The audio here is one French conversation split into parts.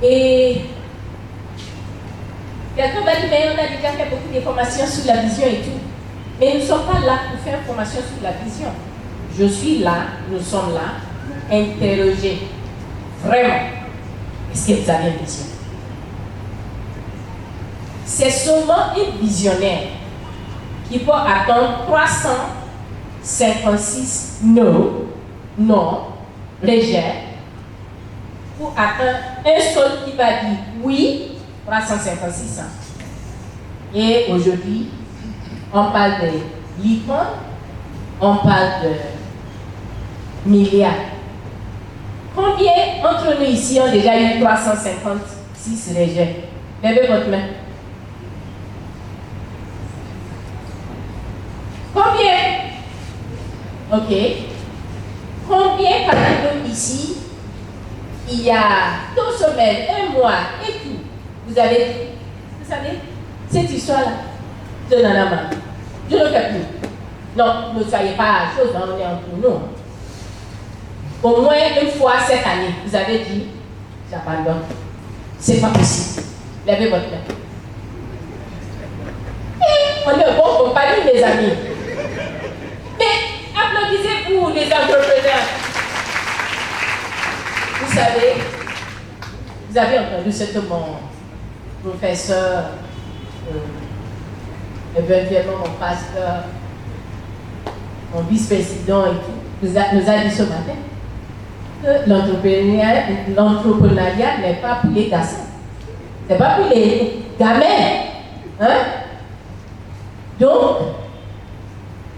Et quelqu'un va dire, mais on a déjà fait beaucoup de formations sur la vision et tout. Mais nous ne sommes pas là pour faire formation sur la vision. Je suis là, nous sommes là pour interroger vraiment. Est-ce que vous avez une vision? C'est seulement une visionnaire qui peut attendre 356 non, rejets, pour atteindre un seul qui va dire oui, 356 ans. Et aujourd'hui, on parle de l'icône, on parle de milliards. Combien entre nous ici ont déjà eu 356 rejets? Levez votre main. Combien? Ok. Combien parmi nous ici, il y a 2 semaines, 1 mois et tout, vous avez dit, vous savez, cette histoire-là, je n'en ai marre. Je ne fais plus. Non, ne soyez pas à chose, on est entre nous. Au moins une fois cette année, vous avez dit, j'abandonne. C'est pas possible. Levez votre main. Et on est bon compagnie, mes amis. Mais applaudissez-vous, les entrepreneurs. Vous savez, vous avez entendu ce que mon professeur, éventuellement mon pasteur, mon vice-président et tout, nous a dit ce matin que l'entrepreneuriat n'est pas pour les garçons. Ce n'est pas pour les gamins. Hein? Donc,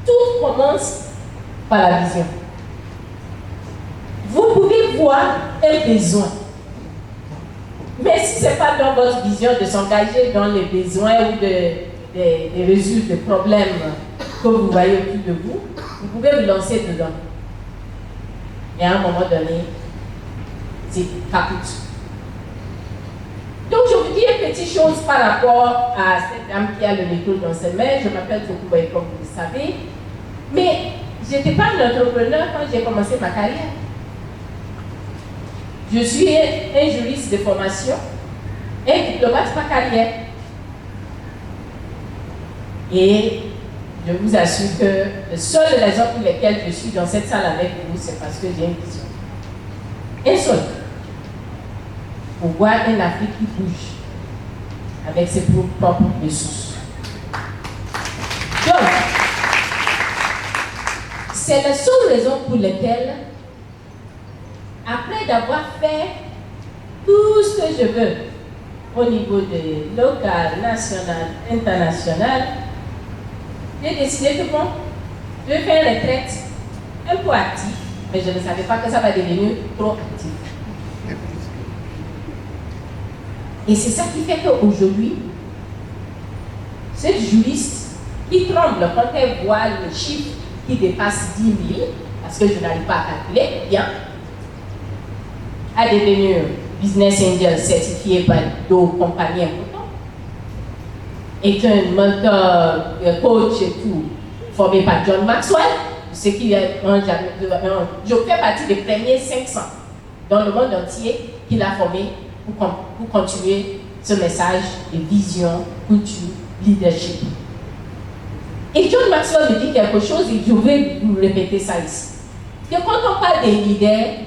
tout commence par la vision. Vous pouvez voir un besoin. Mais si ce n'est pas dans votre vision de s'engager dans les besoins ou de résoudre des problèmes que vous voyez autour de vous, vous pouvez vous lancer dedans. Mais à un moment donné, c'est capote. Donc je vous dis une petite chose par rapport à cette dame qui a le micro dans ses mains. Je m'appelle Tokuboy, comme vous le savez. Mais je n'étais pas un entrepreneur quand j'ai commencé ma carrière. Je suis un juriste de formation, un diplomate par carrière. Et je vous assure que la seule raison pour laquelle je suis dans cette salle avec vous, c'est parce que j'ai une vision. Un seul. Pour voir une Afrique qui bouge avec ses propres ressources. Donc, c'est la seule raison pour laquelle, après d'avoir fait tout ce que je veux au niveau de local, national, international, j'ai décidé que bon, je vais faire une retraite un peu active, mais je ne savais pas que ça va devenir trop actif. Et c'est ça qui fait qu'aujourd'hui, cette juriste qui tremble quand elle voit le chiffre qui dépasse 10 000, parce que je n'arrive pas à calculer, bien, à devenir business angel certifié par d'autres compagnies importantes, est un mentor, coach et tout, formé par John Maxwell, ce qui est je fais partie des premiers 500 dans le monde entier qu'il a formé pour continuer ce message de vision, culture, leadership. Et John Maxwell me dit quelque chose et je vais vous répéter ça ici. Que quand on parle des leaders,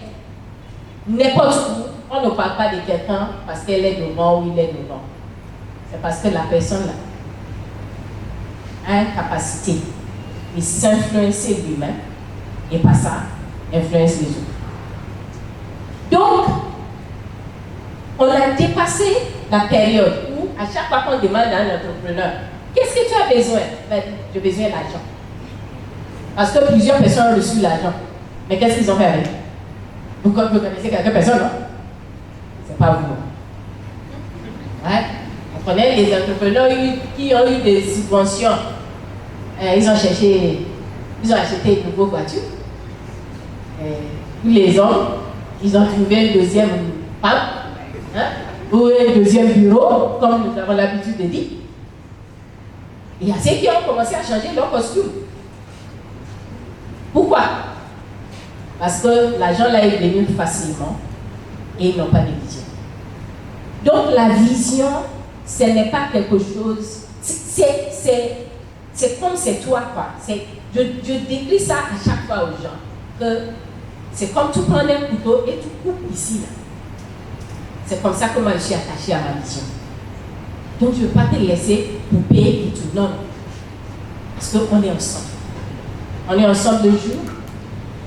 n'importe où, on ne parle pas de quelqu'un parce qu'elle est devant ou il est devant. C'est parce que la personne là a une capacité de s'influencer lui-même et par ça, influence les autres. Donc, on a dépassé la période où, à chaque fois qu'on demande à un entrepreneur, qu'est-ce que tu as besoin? Ben, j'ai besoin d'argent. Parce que plusieurs personnes ont reçu l'argent. Mais qu'est-ce qu'ils ont fait avec? Vous connaissez quelques personnes, non? C'est pas vous. Ouais. On connaît les entrepreneurs qui ont eu des subventions. Ils ont acheté une nouvelle voiture. Les hommes, ils ont trouvé une deuxième femme, hein, ou un deuxième bureau, comme nous avons l'habitude de dire. Il y a ceux qui ont commencé à changer leur costume. Pourquoi? Parce que l'argent là est venu facilement et ils n'ont pas de vision. Donc la vision, ce n'est pas quelque chose, c'est comme c'est toi, quoi. Je décris ça à chaque fois aux gens, que c'est comme tu prends un couteau et tu coupes ici, là. C'est comme ça que moi je suis attachée à ma vision. Donc je ne veux pas te laisser couper et tout, non. Parce qu'on est ensemble. On est ensemble le jour,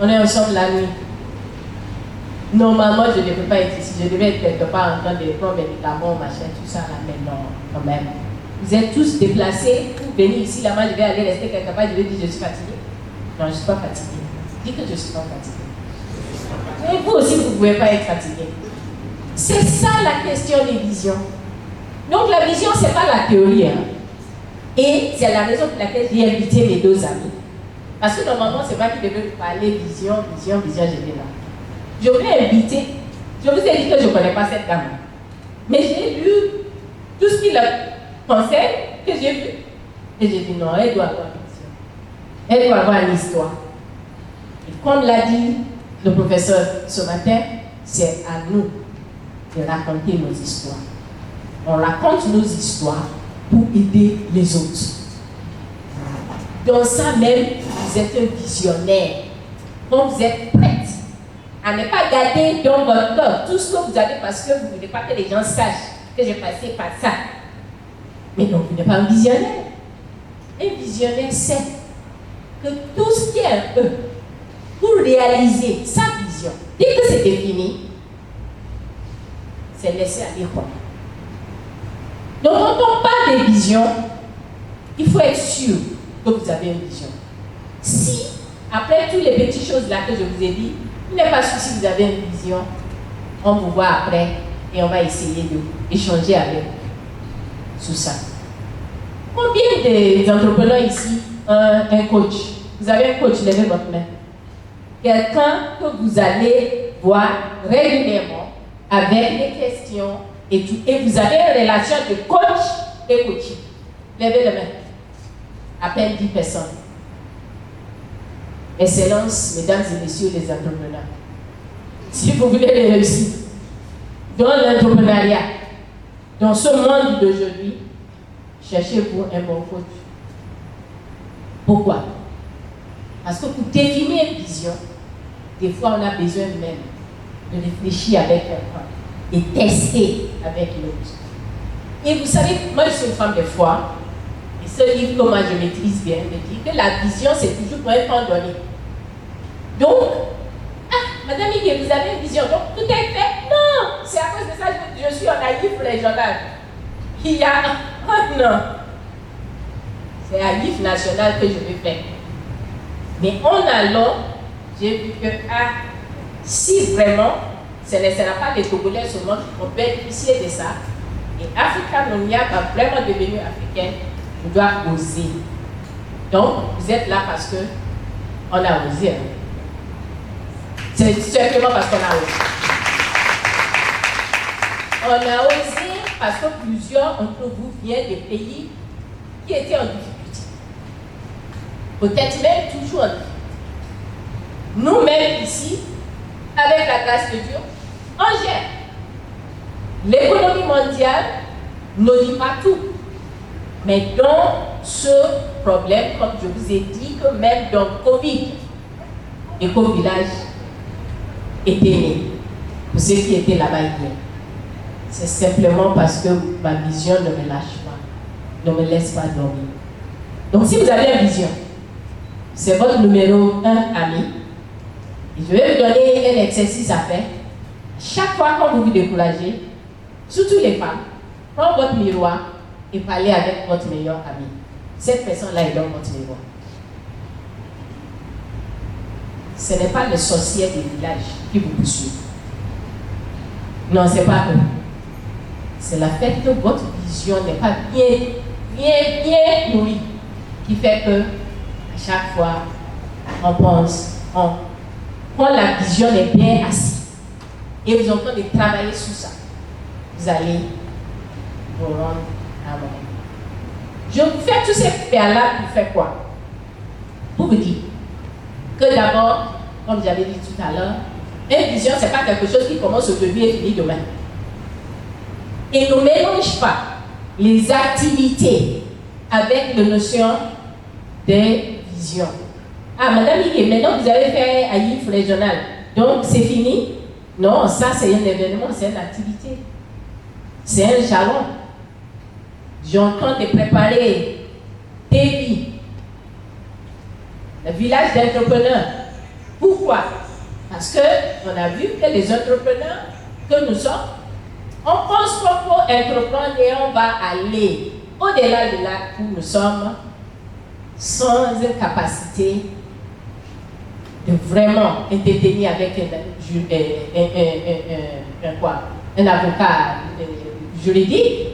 on est ensemble la nuit. Normalement, je ne devais pas être ici, je devais être quelque part en train de prendre mes médicaments, machin, tout ça, là, mais non, quand même. Vous êtes tous déplacés pour venir ici, là, moi je vais aller rester quelque part, je vais dire je suis fatiguée. Non, je ne suis pas fatiguée. Dis que je ne suis pas fatiguée. Et vous aussi, vous ne pouvez pas être fatigué. C'est ça la question des visions. Donc la vision, ce n'est pas la théorie. Hein. Et c'est la raison pour laquelle j'ai invité mes deux amis. Parce que normalement, c'est moi qui devais vous parler vision, j'étais là. Je vais inviter, je vous ai dit que je ne connais pas cette dame. Mais j'ai lu tout ce qu'il a pensé, que j'ai vu. Et j'ai dit non, elle doit avoir une vision. Elle doit avoir une histoire. Et comme l'a dit le professeur ce matin, c'est à nous de raconter nos histoires. On raconte nos histoires pour aider les autres. Dans ça même, vous êtes un visionnaire. Donc vous êtes prête à ne pas garder dans votre cœur tout ce que vous avez parce que vous ne voulez pas que les gens sachent que j'ai passé par ça. Mais donc vous n'êtes pas un visionnaire. Un visionnaire sait que tout ce qui est un peu pour réaliser sa vision, dès que c'est défini, c'est laisser aller quoi. Donc quand on parle de vision, il faut être sûr que vous avez une vision. Si, après toutes les petites choses là que je vous ai dit, il n'est pas sûr si vous avez une vision, on vous voit après et on va essayer d'échanger avec vous sur ça. Combien d'entrepreneurs ici ont un coach? Vous avez un coach, levez votre main. Quelqu'un que vous allez voir régulièrement avec des questions et tout. Et vous avez une relation de coach et coaching. Levez les mains. À peine 10 personnes. Excellence, mesdames et messieurs les entrepreneurs. Si vous voulez les réussir dans l'entrepreneuriat, dans ce monde d'aujourd'hui, cherchez-vous un bon coach. Pourquoi? Parce que pour définir une vision, des fois on a besoin même de réfléchir avec quelqu'un et tester avec l'autre. Et vous savez, moi je suis une femme de foi, et ce livre que moi je maîtrise bien me dit que la vision c'est toujours pour un temps donné. Donc, Madame Ike, vous avez une vision, donc tout est fait. Non, c'est à cause de ça que je suis en Haïti pour les journaux. Il y a un an, c'est à l'IF national que je vais faire. Mais en allant, j'ai vu que si vraiment ce ne sera pas les Togolais seulement qui vont bénéficier de ça, et Africa Nonia va vraiment devenir africaine, je dois oser. Donc, vous êtes là parce qu'on a osé. Hein. C'est simplement parce qu'on a osé. On a osé parce que plusieurs d'entre vous viennent des pays qui étaient en difficulté. Peut-être même toujours en difficulté. Nous-mêmes ici, avec la grâce de Dieu, on gère. L'économie mondiale ne dit pas tout. Mais dans ce problème, comme je vous ai dit, que même dans le Covid, Éco-Village était né. Pour ceux qui étaient là-bas hier. C'est simplement parce que ma vision ne me lâche pas, ne me laisse pas dormir. Donc si vous avez une vision, c'est votre numéro 1 ami. Et je vais vous donner un exercice à faire. Chaque fois que vous vous découragez, surtout les femmes, prenez votre miroir et parlez avec votre meilleur ami. Cette personne-là est dans votre miroir. Ce n'est pas le sorcier des villages qui vous poursuit. Non, ce n'est pas eux. C'est le fait que votre vision n'est pas bien nourrie qui fait que, à chaque fois, on pense, quand la vision est bien assise et vous êtes en train de travailler sur ça, vous allez vous rendre à moi. Je vous fais tous ces faire-là pour faire quoi? Pour vous dire que d'abord, comme j'avais dit tout à l'heure, une vision, ce n'est pas quelque chose qui commence aujourd'hui et finit demain. et ne mélange pas les activités avec la notion de vision. Ah, Madame Igué, maintenant vous avez fait un IF régional, donc c'est fini? Non, ça c'est un événement, c'est une activité. C'est un jalon. J'ai en train de préparer des vies. Le village d'entrepreneurs. Pourquoi? Parce qu'on a vu que les entrepreneurs que nous sommes, on pense qu'on peut entreprendre et on va aller au-delà de là où nous sommes sans une capacité de vraiment intervenir avec un avocat juridique.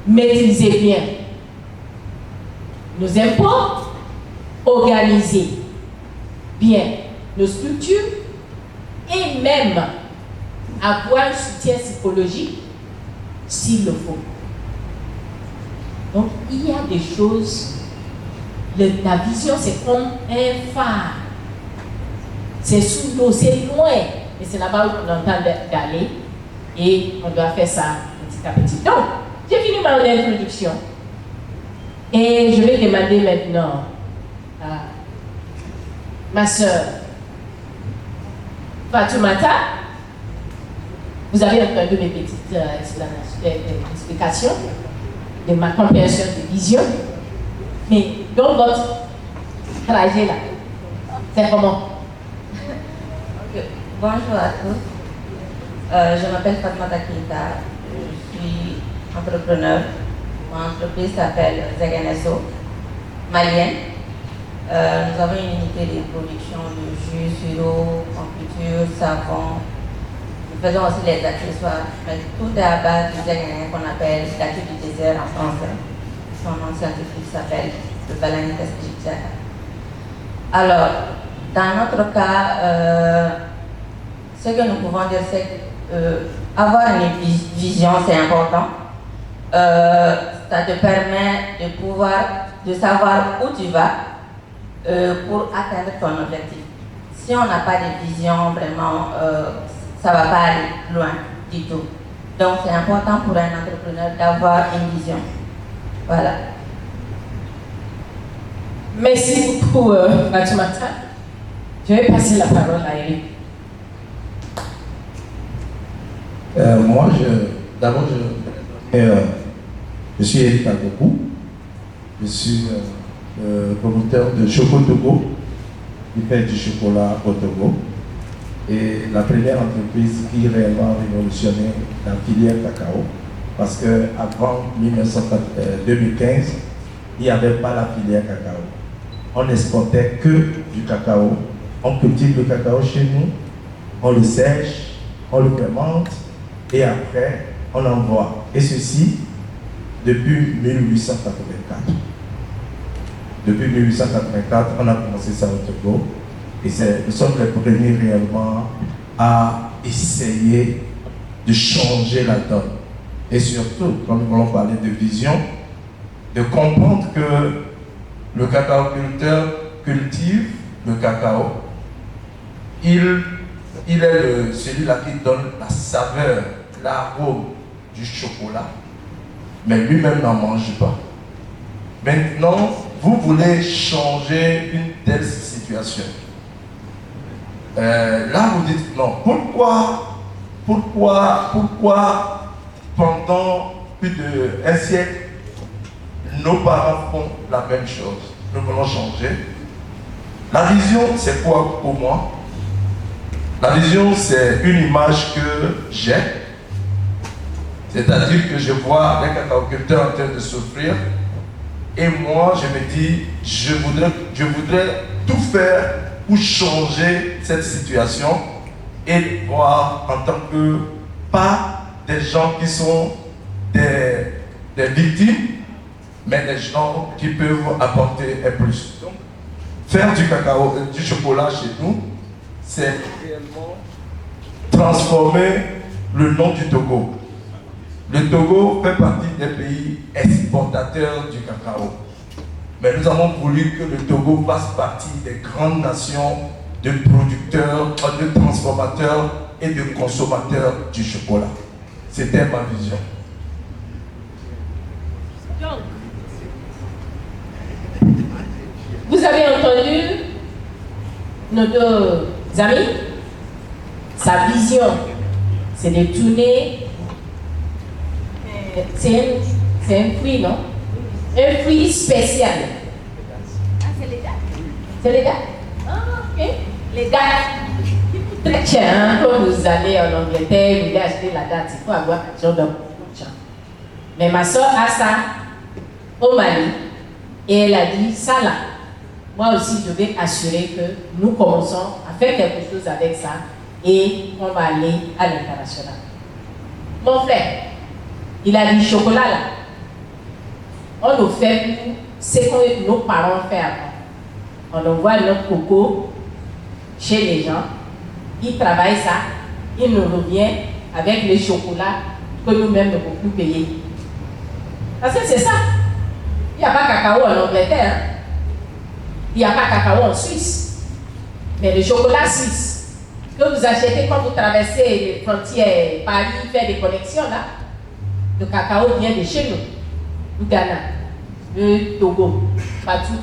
Maîtriser bien nos impôts, organiser bien nos structures et même avoir un soutien psychologique s'il le faut. Donc, il y a des choses, la vision c'est comme un phare. C'est sous l'eau, c'est loin, mais c'est là-bas où on entend d'aller et on doit faire ça petit à petit. Donc, j'ai fini mon introduction et je vais demander maintenant à ma soeur Fatoumata. Vous avez entendu mes petites explications de ma compréhension de vision, mais dans votre trajet là, c'est comment? Bonjour à tous, je m'appelle Fatoumata Keita, je suis entrepreneur. Mon entreprise s'appelle Zeganesso, malienne. Nous avons une unité de production de jus, sirop, confiture, savon. Nous faisons aussi les accessoires, mais tout est à base du Zeganais qu'on appelle la tube du désert en français. Son nom scientifique s'appelle le Balanites egyptiana. Alors, dans notre cas, ce que nous pouvons dire, c'est avoir une vision, c'est important. Ça te permet de pouvoir, de savoir où tu vas pour atteindre ton objectif. Si on n'a pas de vision, vraiment, ça ne va pas aller loin du tout. Donc c'est important pour un entrepreneur d'avoir une vision. Voilà. Merci beaucoup, Fatoumata. Je vais passer la parole à Eric. Moi, d'abord, je suis Eric Agokou. Je suis promoteur de Choco Togo, qui fait du chocolat au Togo. Et la première entreprise qui réellement révolutionné la filière cacao. Parce qu'avant 2015, il n'y avait pas la filière cacao. On n'exportait que du cacao. On cultive le cacao chez nous, on le sèche, on le fermente et après on envoie. Et ceci depuis 1884. Depuis 1884, on a commencé ça au Togo. Et nous sommes les premiers réellement à essayer de changer la donne. Et surtout, quand nous voulons parler de vision, de comprendre que le cacaoculteur cultive le cacao. Il est celui-là qui donne la saveur, l'arôme du chocolat, mais lui-même n'en mange pas. Maintenant, vous voulez changer une telle situation. Là, vous dites non. Pourquoi pendant plus d'un siècle, nos parents font la même chose? Nous voulons changer. La vision, c'est quoi pour moi? La vision, c'est une image que j'ai. C'est-à-dire que je vois un cacaoculteur en train de souffrir. Et moi, je me dis, je voudrais tout faire pour changer cette situation et voir en tant que, pas des gens qui sont des victimes, mais des gens qui peuvent apporter un plus. Donc, faire du cacao, du chocolat chez nous, c'est réellement transformer le nom du Togo. Le Togo fait partie des pays exportateurs du cacao. Mais nous avons voulu que le Togo fasse partie des grandes nations de producteurs, de transformateurs et de consommateurs du chocolat. C'était ma vision. Donc, vous avez entendu nos deux amis, sa vision, c'est de tourner, c'est un fruit, non? Un fruit spécial. Ah, c'est les dates? C'est les dates? Ah, ok. Les dates. Très cher, hein? Quand vous allez en Angleterre, vous voulez acheter la date, il faut avoir un genre de champ. Mais ma soeur a ça au Mali et elle a dit, ça là, moi aussi je vais assurer que nous commençons à faire quelque chose avec ça et on va aller à l'international. Mon frère, il a dit chocolat là, on nous fait ce que nos parents font avant. On envoie notre coco chez les gens, ils travaillent ça, ils nous reviennent avec les chocolats que nous-mêmes ne pouvons plus payer. Parce que c'est ça. Il n'y a pas de cacao en Angleterre. Hein? Il n'y a pas de cacao en Suisse. Mais le chocolat suisse, que vous achetez quand vous traversez les frontières, Paris, faire des connexions là, le cacao vient de chez nous, du Ghana, du Togo, partout.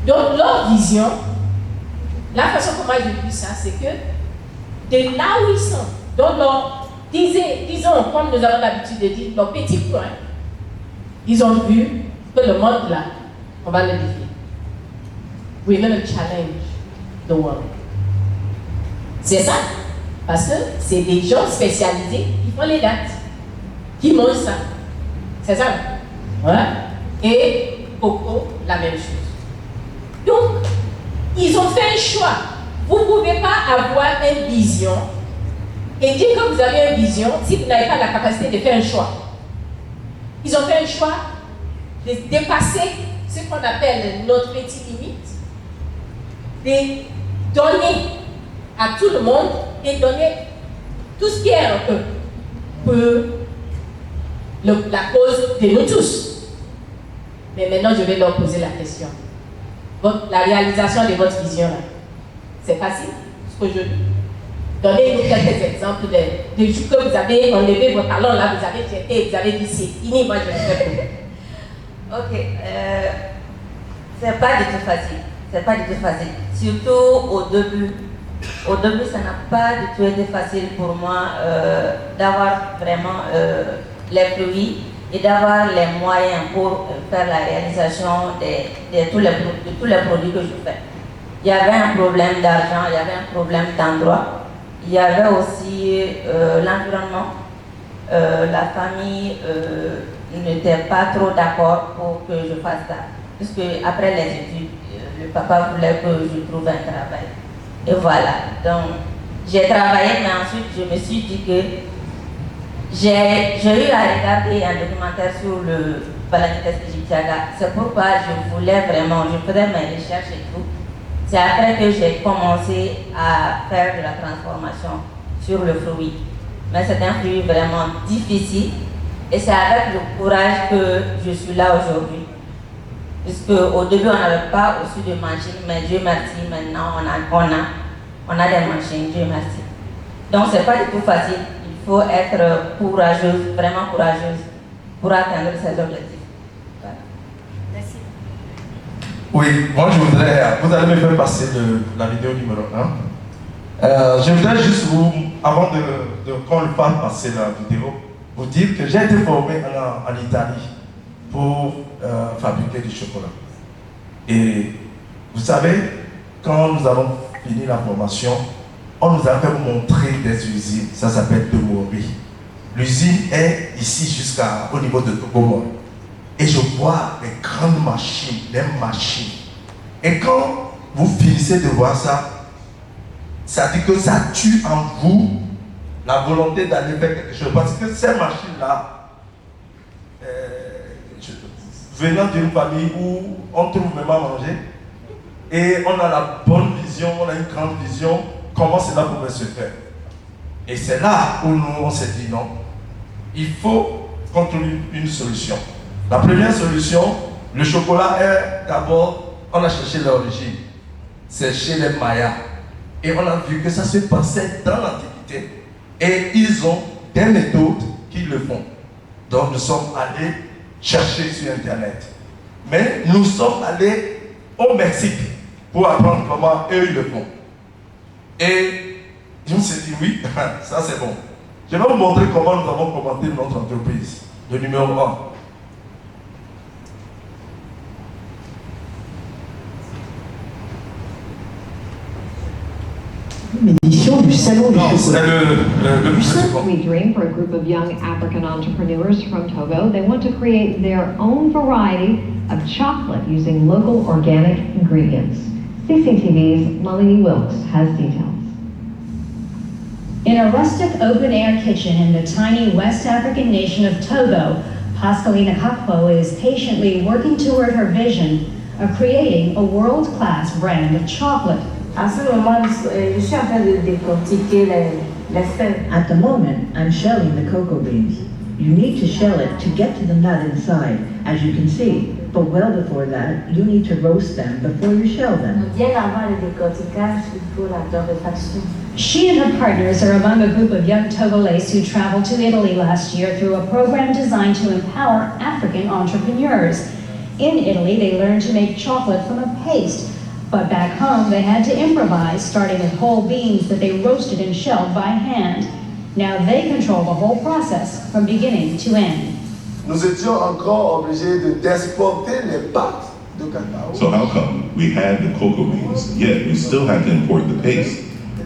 Donc leur vision, la façon comment j'ai vu ça, c'est que de là où ils sont, donc disons, comme nous avons l'habitude de dire, nos petits points, ils ont vu que le monde là, on va le défier. We're going to challenge the world. C'est ça. Parce que c'est des gens spécialisés qui font les dates, qui mangent ça. C'est ça. Voilà. Et Coco, la même chose. Donc, ils ont fait un choix. Vous ne pouvez pas avoir une vision et dire que vous avez une vision si vous n'avez pas la capacité de faire un choix. Ils ont fait un choix de dépasser ce qu'on appelle notre petite limite, de donner à tout le monde et donner tout ce qui est un peu pour la cause de nous tous. Mais maintenant, je vais leur poser la question. La réalisation de votre vision, là, c'est facile, ce que je dis. Donnez-nous quelques exemples de jours que vous avez enlevé vos talons là, vous avez jeté, vous avez dit c'est fini, moi je vais faire pour vous. Ok, c'est pas du tout facile. C'est pas du tout facile. Surtout au début. Au début, ça n'a pas du tout été facile pour moi d'avoir vraiment les fruits et d'avoir les moyens pour faire la réalisation de tous les produits que je fais. Il y avait un problème d'argent, il y avait un problème d'endroit, il y avait aussi l'environnement. La famille n'était pas trop d'accord pour que je fasse ça. Puisque après les études, le papa voulait que je trouve un travail. Et voilà. Donc, j'ai travaillé, mais ensuite, je me suis dit que j'ai eu à regarder un documentaire sur le Balanites Egyptiaga. C'est pourquoi je voulais vraiment, je faisais mes recherches et tout. C'est après que j'ai commencé à faire de la transformation sur le fruit. Mais c'est un fruit vraiment difficile et c'est avec le courage que je suis là aujourd'hui. Puisque au début on n'avait pas aussi de machines, mais Dieu merci, maintenant on a des machines, Dieu merci. Donc c'est pas du tout facile, il faut être courageuse, vraiment courageuse pour atteindre ces objectifs. Voilà. Merci. Oui, moi je voudrais, vous allez me faire passer la vidéo numéro 1. Je voudrais juste vous, avant qu'on le fasse passer la vidéo, vous dire que j'ai été formé en Italie pour fabriquer du chocolat. Et vous savez, quand nous avons fini la formation, on nous a fait montrer des usines, ça s'appelle Demori. L'usine est ici jusqu'au niveau de Togo. Et je vois des grandes machines, des machines. Et quand vous finissez de voir ça, ça dit que ça tue en vous la volonté d'aller faire quelque chose. Parce que ces machines-là, venant d'une famille où on trouve même à manger, et on a la bonne vision, on a une grande vision, comment cela pouvait se faire. Et c'est là où nous on s'est dit non, il faut qu'on trouve une solution. La première solution, le chocolat est d'abord, on a cherché l'origine, c'est chez les Mayas. Et on a vu que ça se passait dans l'Antiquité. Et ils ont des méthodes qui le font. Donc nous sommes allés chercher sur Internet. Mais nous sommes allés au Mexique pour apprendre comment eux ils le font. Et je me suis dit oui, ça c'est bon. Je vais vous montrer comment nous avons commenté notre entreprise. Le numéro 1. Édition du Salon du Non, c'est Chocolat. le second. We Dream for a group of young African entrepreneurs from Togo. They want to create their own variety of chocolate using local organic ingredients. CCTV's Malini Wilkes has details. In a rustic open-air kitchen in the tiny West African nation of Togo, Pascalina Kakpo is patiently working toward her vision of creating a world-class brand of chocolate. À ce moment, je suis en train de décortiquer les fèves. At the moment, I'm shelling the cocoa beans. You need to shell it to get to the nut inside, as you can see. But well before that, you need to roast them before you shell them. Bien avant le décortiquage, il faut la torréfaction. She and her partners are among a group of young Togolese who traveled to Italy last year through a program designed to empower African entrepreneurs. In Italy, they learned to make chocolate from a paste, but back home they had to improvise, starting with whole beans that they roasted and shelled by hand. Now they control the whole process from beginning to end. Nous étions encore obligés d'exporter les pâtes de cacao. So how come we had the cocoa beans, yet we still had to import the paste?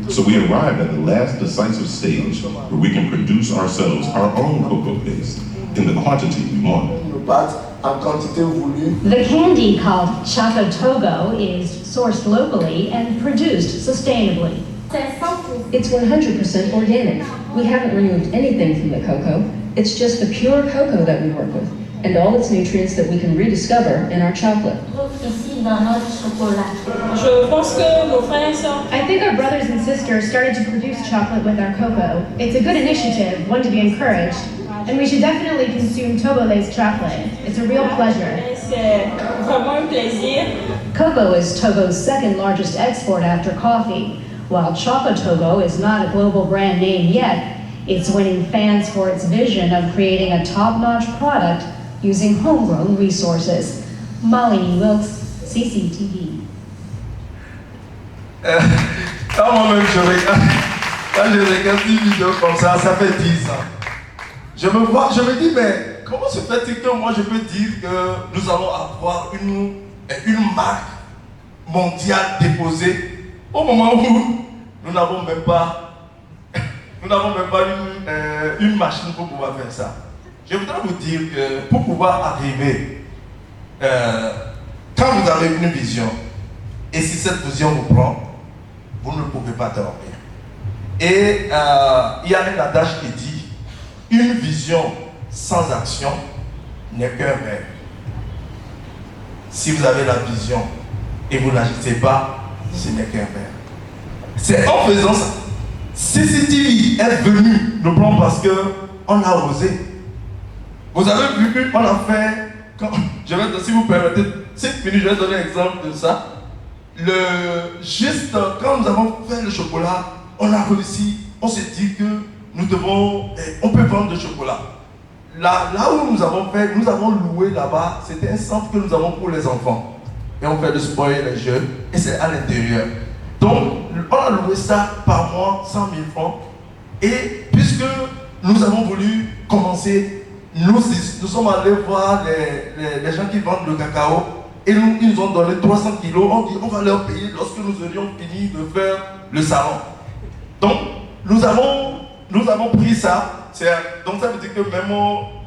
So we arrived at the last decisive stage where we can produce ourselves our own cocoa paste in the quantity we want. Nos pâtes en quantité voulue. The candy called Choco Togo is sourced locally and produced sustainably. It's 100% organic. We haven't removed anything from the cocoa. It's just the pure cocoa that we work with, and all its nutrients that we can rediscover in our chocolate. Ici, dans notre chocolat. Je pense que nos frères et sœurs. I think our brothers and sisters started to produce chocolate with our cocoa. It's a good initiative, one to be encouraged, and we should definitely consume Togolese chocolate. It's a real pleasure. C'est vraiment un plaisir. Cocoa is Togo's second largest export after coffee. While Choco Togo is not a global brand name yet, it's winning fans for its vision of creating a top-notch product using homegrown resources. Malini Wilkes, CCTV. Quand moi-même je regarde une vidéo comme ça fait 10 ans. Je me dis, mais comment se fait-il que moi je peux dire que nous allons avoir une marque mondiale déposée au moment où nous n'avons même pas une machine pour pouvoir faire ça. Je voudrais vous dire que pour pouvoir arriver, quand vous avez une vision, et si cette vision vous prend, vous ne pouvez pas dormir. Et il y a un adage qui dit, une vision sans action n'est qu'un rêve. Si vous avez la vision et vous n'agissez pas, ce n'est qu'un rêve. C'est en faisant ça. CCTV est venu le plan parce qu'on a osé. Vous avez vu, on a fait, si vous permettez, 5 minutes, je vais donner un exemple de ça. Juste quand nous avons fait le chocolat, on a réussi, on s'est dit que on peut vendre du chocolat. Là où nous avons loué là-bas, c'était un centre que nous avons pour les enfants. Et on fait le sport et les jeunes, et c'est à l'intérieur. Donc, on a loué ça par mois, 100 000 francs. Et puisque nous avons voulu commencer, nous sommes allés voir les gens qui vendent le cacao. Et ils nous ont donné 300 kilos. On dit on va leur payer lorsque nous aurions fini de faire le salon. Donc, nous avons pris ça. Donc, ça veut dire que même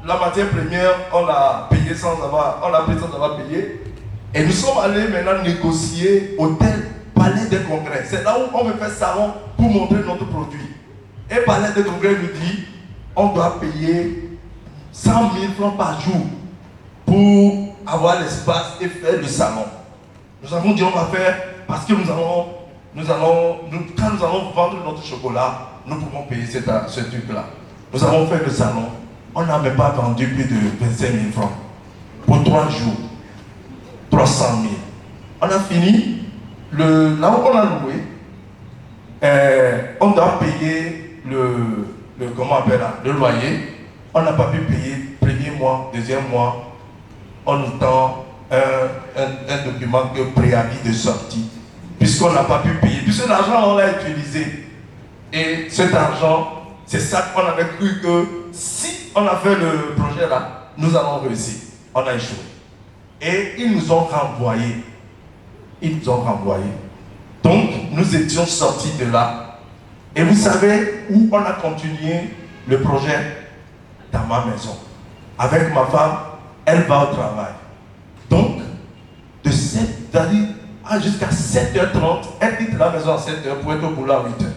la matière première, on l'a payé sans avoir payé. Et nous sommes allés maintenant négocier au Palais des Congrès. C'est là où on veut faire salon pour montrer notre produit. Et Palais des Congrès nous dit on doit payer 100 000 francs par jour pour avoir l'espace et faire le salon. Nous avons dit on va faire parce que quand nous allons vendre notre chocolat, nous pouvons payer ce truc-là. Nous avons fait le salon. On n'a même pas vendu plus de 25 000 francs pour 3 jours. 300 000. On a fini. Là où on a loué, on doit payer le loyer. On n'a pas pu payer premier mois, deuxième mois. On nous tend un document de préavis de sortie. Puisqu'on n'a pas pu payer, puisque l'argent on l'a utilisé. Et cet argent, c'est ça qu'on avait cru que si on a fait le projet là, nous allons réussir. On a échoué. Et ils nous ont renvoyés. Donc, nous étions sortis de là. Et vous savez où on a continué le projet? Dans ma maison. Avec ma femme, elle va au travail. Donc, de 7 jusqu'à 7h30, elle quitte la maison à 7h pour être au boulot à 8h.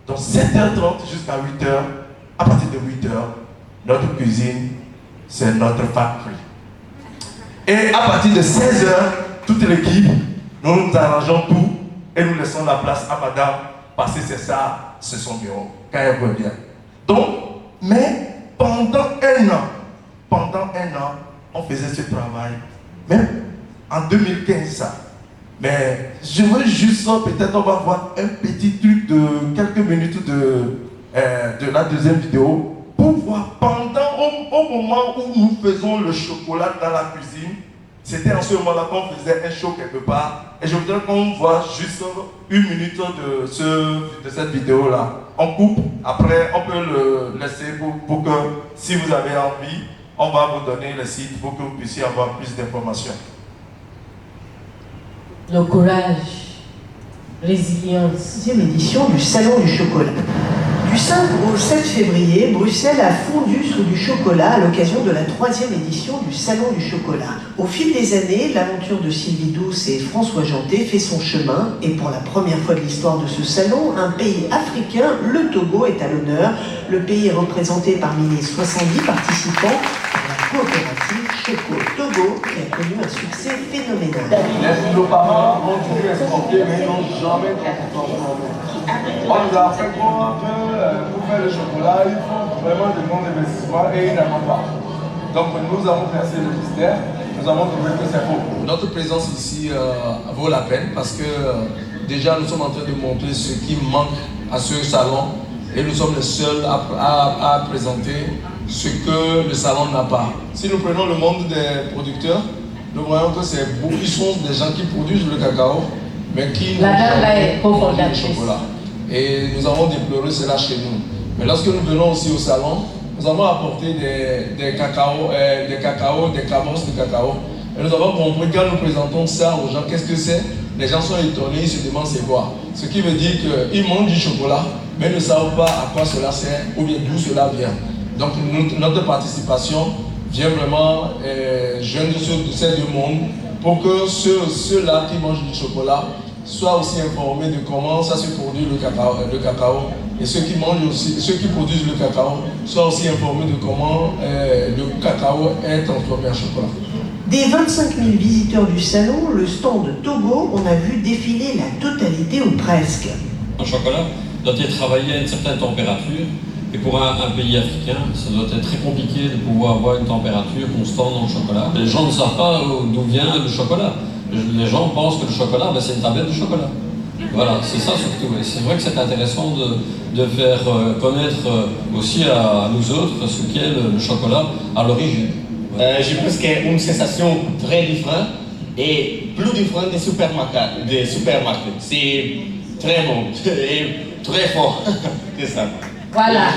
Donc 7h30 jusqu'à 8h, à partir de 8h, notre cuisine, c'est notre factory. Et à partir de 16h, toute l'équipe, nous arrangeons tout et nous laissons la place à madame parce que c'est son bureau, quand elle revient. Donc, mais pendant un an, on faisait ce travail, même en 2015 ça. Mais je veux juste, peut-être on va voir un petit truc de quelques minutes de la deuxième vidéo pour voir au moment où nous faisons le chocolat dans la cuisine. C'était en ce moment-là qu'on faisait un show quelque part. Et je voudrais qu'on voit juste une minute de cette vidéo-là. On coupe, après on peut le laisser pour que si vous avez envie, on va vous donner le site pour que vous puissiez avoir plus d'informations. Le courage, résilience. 6e édition du Salon du chocolat. Du 5 au 7 février, Bruxelles a fondu sous du chocolat à l'occasion de la 3e édition du Salon du chocolat. Au fil des années, l'aventure de Sylvie Douce et François Janté fait son chemin et pour la première fois de l'histoire de ce salon, un pays africain, le Togo, est à l'honneur. Le pays est représenté parmi les 70 participants à la coopérative Choco Togo qui a connu un succès phénoménal. Nos parents ont toujours exporté, mais ils n'ont jamais transformé. On nous a appris que pour faire le chocolat, il faut vraiment de grands investissements et ils n'en ont pas. Donc nous avons percé le mystère, nous avons trouvé que c'est faux. Notre présence ici vaut la peine parce que déjà nous sommes en train de montrer ce qui manque à ce salon et nous sommes les seuls à présenter ce que le salon n'a pas. Si nous prenons le monde des producteurs, nous voyons que ils sont des gens qui produisent le cacao, mais qui n'ont jamais produit le chocolat. Et nous avons déploré cela chez nous. Mais lorsque nous venons aussi au salon, nous avons apporté des cabosses de cacao. Et nous avons compris quand nous présentons ça aux gens, qu'est-ce que c'est? Les gens sont étonnés, ils se demandent c'est quoi. Ce qui veut dire qu'ils mangent du chocolat, mais ne savent pas à quoi cela sert ou bien d'où cela vient. Donc notre participation vient vraiment joindre ces deux mondes pour que ceux-là qui mangent du chocolat soient aussi informés de comment ça se produit le cacao et ceux qui produisent le cacao soient aussi informés de comment le cacao est transformé en chocolat. Des 25 000 visiteurs du salon, le stand Togo, on a vu défiler la totalité ou presque. Un chocolat doit être travaillé à une certaine température. Et pour un pays africain, ça doit être très compliqué de pouvoir avoir une température constante dans le chocolat. Les gens ne savent pas d'où vient le chocolat. Les gens pensent que le chocolat, c'est une tablette de chocolat. Voilà, c'est ça surtout. Et c'est vrai que c'est intéressant de faire connaître aussi à nous autres ce qu'est le chocolat à l'origine. Je pense qu'il y a une sensation très différente et plus différente des supermarchés. C'est très bon et très fort. C'est ça. Voilà.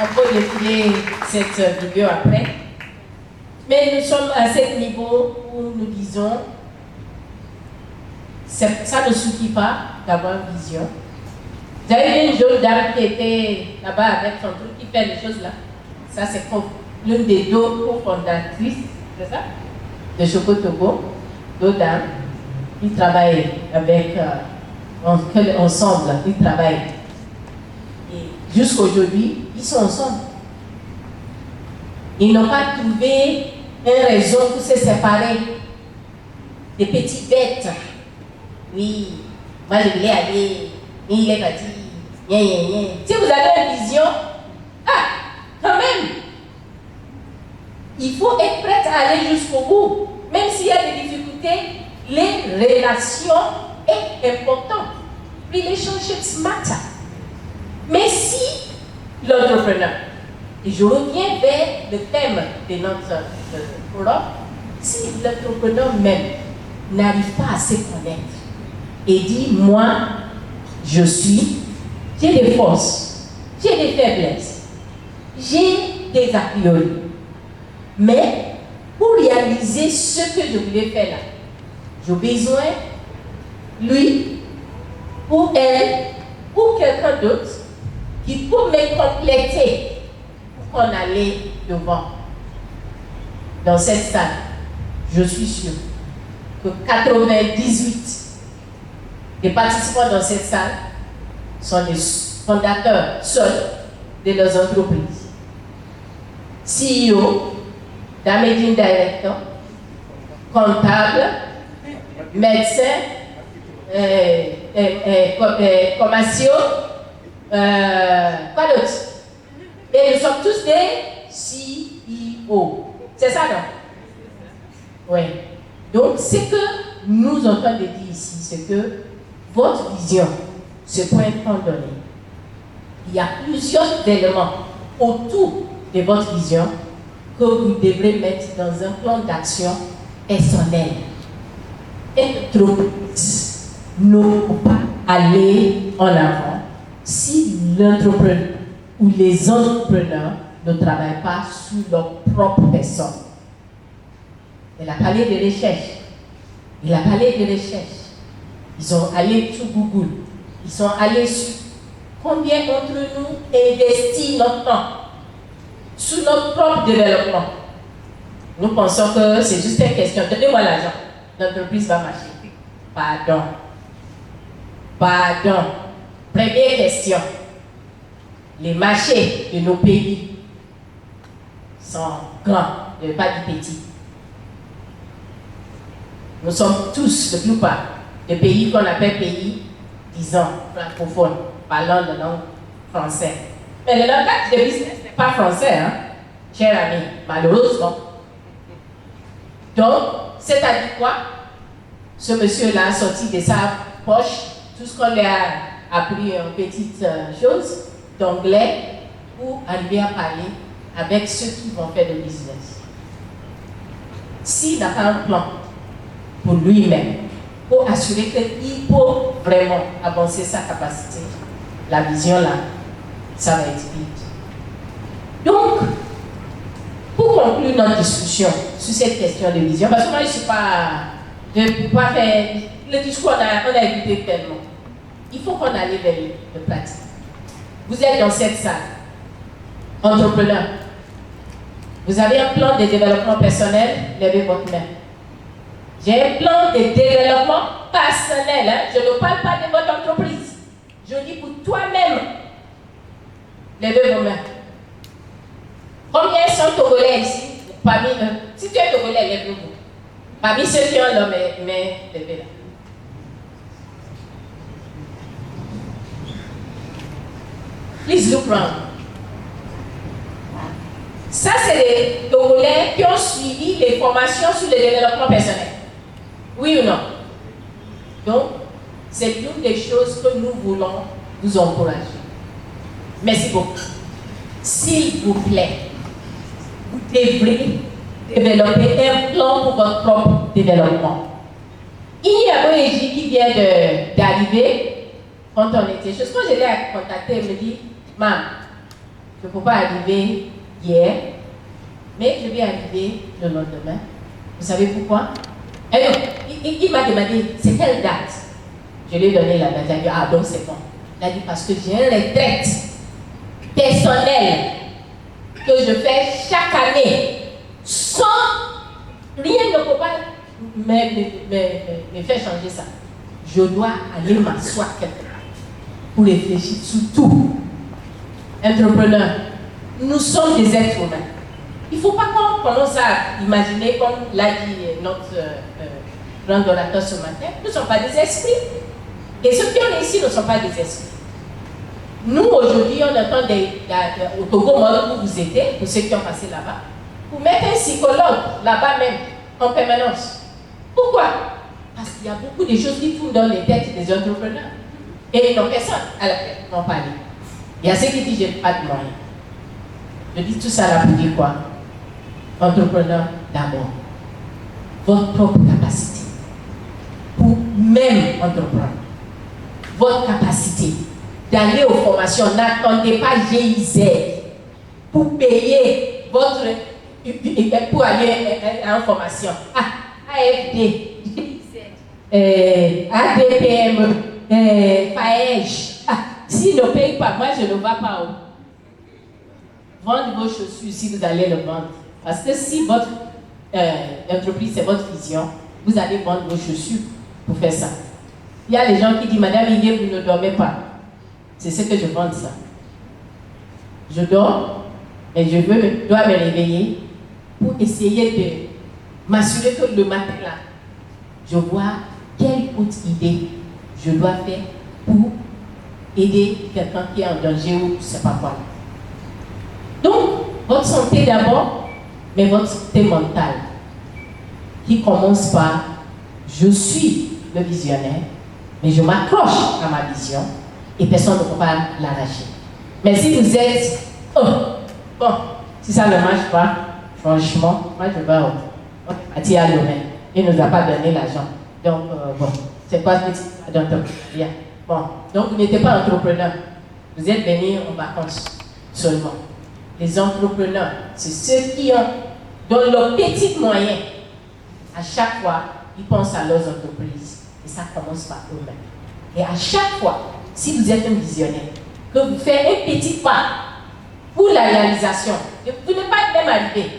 On peut défiler cette vidéo après. Mais nous sommes à ce niveau où nous disons, ça ne suffit pas d'avoir une vision. Vous avez vu une jeune dame qui était là-bas avec son truc, qui fait les choses là. Ça, c'est l'une des deux cofondatrices, c'est ça, de Choco Togo, deux dames. Ils travaillent avec, ensemble, ils travaillent. Et jusqu'à aujourd'hui, ils sont ensemble. Ils n'ont pas trouvé une raison pour se séparer des petites bêtes. Oui, moi je voulais aller, il est parti, Si vous avez une vision, quand même, il faut être prêt à aller jusqu'au bout. Même s'il y a des difficultés, les relations sont importantes. Relationships matter. Mais si l'entrepreneur, et je reviens vers le thème de notre forum, si l'entrepreneur même n'arrive pas à se connaître et dit, moi, j'ai des forces, j'ai des faiblesses, j'ai des a priori, mais pour réaliser ce que je voulais faire là, j'ai besoin, lui, ou elle, ou quelqu'un d'autre, qui peut me compléter pour qu'on aille devant. Dans cette salle, je suis sûre que 98 des participants dans cette salle sont des fondateurs seuls de leurs entreprises. CEO, managing director, comptable, médecin, commerciaux, quoi d'autre? Et nous sommes tous des CEO. C'est ça, non? Oui. Donc, ce que nous sommes en train de dire ici, c'est que votre vision, ce point qu'on donne, il y a plusieurs éléments autour de votre vision que vous devrez mettre dans un plan d'action personnel. Et l'entreprise ne peut pas aller en avant si l'entrepreneur ou les entrepreneurs ne travaillent pas sur leur propre personne. Elle a parlé de recherche. Il a parlé de recherche. Ils sont allés sur Google. Ils sont allés sur combien d'entre nous investissent notre temps sur notre propre développement. Nous pensons que c'est juste une question. Donnez-moi l'argent. L'entreprise va marcher. Pardon. Pardon. Première question. Les marchés de nos pays sont grands, ne pas du petit. Nous sommes tous, la plupart, des pays qu'on appelle pays, disons, francophones, parlant de langue française. Mais le langage de business n'est pas français, hein, cher ami, malheureusement. Donc, c'est-à-dire quoi? Ce monsieur-là a sorti de sa poche tout ce qu'on lui a appris en petites choses d'anglais pour arriver à parler avec ceux qui vont faire le business. S'il n'a pas un plan pour lui-même, pour assurer qu'il peut vraiment avancer sa capacité, la vision là, ça va être vite. Donc, pour conclure notre discussion sur cette question de vision, parce que moi je ne suis pas de pas faire le discours, on a écouté tellement. Il faut qu'on aille vers le pratique. Vous êtes dans cette salle, entrepreneur. Vous avez un plan de développement personnel, levez votre main. J'ai un plan de développement personnel. Hein? Je ne parle pas de votre entreprise. Je dis pour toi-même. Levez vos mains. Combien sont Togolais ici? Parmi eux. Si tu es Togolais, lève-vous. Parmi ceux qui ont leur main levée là. Please look round. Ça, c'est les Togolais qui ont suivi les formations sur le développement personnel. Oui ou non? Donc, c'est l'une des choses que nous voulons vous encourager. Merci beaucoup. S'il vous plaît, vous devrez développer un plan pour votre propre développement. Il y a un Égypte qui vient d'arriver quand on était. Je crois que je l'ai contacté, elle me dit, Mam, je ne peux pas arriver hier, mais je vais arriver le lendemain. Vous savez pourquoi? Et donc, il m'a demandé, c'est quelle date? Je lui ai donné la date. Il a dit, ah donc c'est bon. Il a dit, parce que j'ai une retraite personnelle que je fais chaque année sans rien ne peut pas me faire changer ça. Je dois aller m'asseoir quelque part pour réfléchir sur tout. Entrepreneur, nous sommes des êtres humains. Il ne faut pas qu'on commence à imaginer, comme l'a dit notre grand orateur ce matin, nous ne sommes pas des esprits. Et ceux qui ont ici ne sont pas des esprits. Nous, aujourd'hui, on entend au Togo, où vous étiez, pour ceux qui ont passé là-bas, pour mettre un psychologue là-bas même, en permanence. Pourquoi? Parce qu'il y a beaucoup de choses qui tournent dans les têtes des entrepreneurs. Et ils n'ont personne à la tête d'en parler. Il y a ceux qui disent, j'ai pas de moyens. Je dis tout ça là pour dire quoi? Entrepreneur d'abord. Votre propre capacité. Pour même entreprendre. Votre capacité d'aller aux formations. N'attendez pas GIZ pour payer votre... pour aller en formation. AFD, ADPM, FAEJ. S'ils ne payent pas, moi je ne vais pas où. Vendre vos chaussures si vous allez le vendre. Parce que si votre entreprise, c'est votre vision, vous allez vendre vos chaussures pour faire ça. Il y a des gens qui disent, Madame Igué, vous ne dormez pas. C'est ce que je vends ça. Je dors, mais je dois me réveiller pour essayer de m'assurer que le matin là, je vois quelle autre idée je dois faire pour aider quelqu'un qui est en danger ou je ne sais pas quoi. Donc, votre santé d'abord, mais votre santé mentale, qui commence par je suis le visionnaire, mais je m'accroche à ma vision et personne ne peut pas l'arracher. Mais si vous êtes, bon, si ça ne marche pas, franchement, moi je vais partir à l'homme. Il ne nous a pas donné l'argent. Donc, bon, c'est quoi ce petit d'entrepreneuriat? Bon, donc vous n'êtes pas entrepreneur. Vous êtes venus en vacances seulement. Les entrepreneurs, c'est ceux qui ont, dans leurs petits moyens, à chaque fois, ils pensent à leurs entreprises. Et ça commence par eux-mêmes. Et à chaque fois, si vous êtes un visionnaire, que vous faites un petit pas pour la réalisation, vous n'êtes pas même arrivé.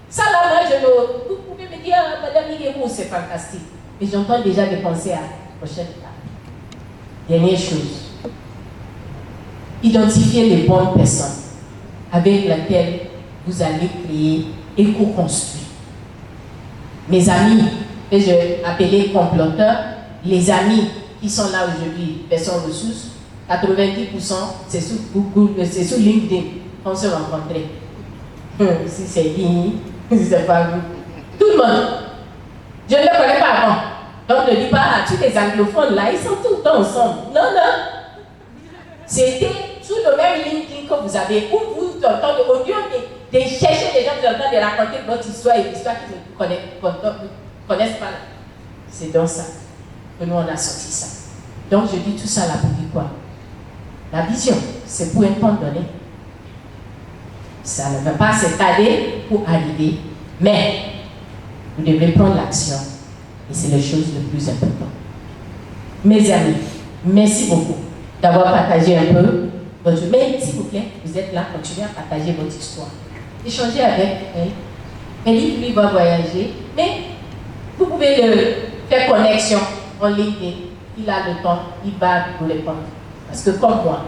Ça là, moi, vous pouvez me dire, Madame Igué, c'est fantastique. Mais j'entends déjà des pensées à la prochaine étape. Dernière chose, identifiez les bonnes personnes avec lesquelles vous allez créer et co-construire. Mes amis, que j'ai appelés comploteurs, les amis qui sont là aujourd'hui, personnes ressources, 90% c'est sur Google, c'est sur LinkedIn qu'on se rencontrait. Si c'est Guigny, si c'est pas vous. Tout le monde. Je ne le connais pas avant. Donc ne dis pas, tous les anglophones là, ils sont tout le temps ensemble. Non, non. C'était sur le même LinkedIn que vous avez, où vous entendez, au lieu de chercher les gens qui ont de raconter votre histoire et l'histoire qu'ils ne connaissent pas. C'est dans ça que nous on a sorti ça. Donc je dis tout ça là pour dire quoi? La vision, c'est pour un temps donné. Ça ne va pas s'étaler pour arriver, mais vous devez prendre l'action. Et c'est la chose la plus importante. Mes amis, merci beaucoup d'avoir partagé un peu votre... Mais s'il vous plaît, vous êtes là, continuez à partager votre histoire. Échangez avec elle. Elle dit qu'il va voyager, mais vous pouvez le faire connexion en ligne. Il a le temps, il va vous répondre. Parce que comme moi,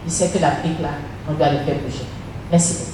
il sait que l'Afrique là, on doit le faire bouger. Merci beaucoup.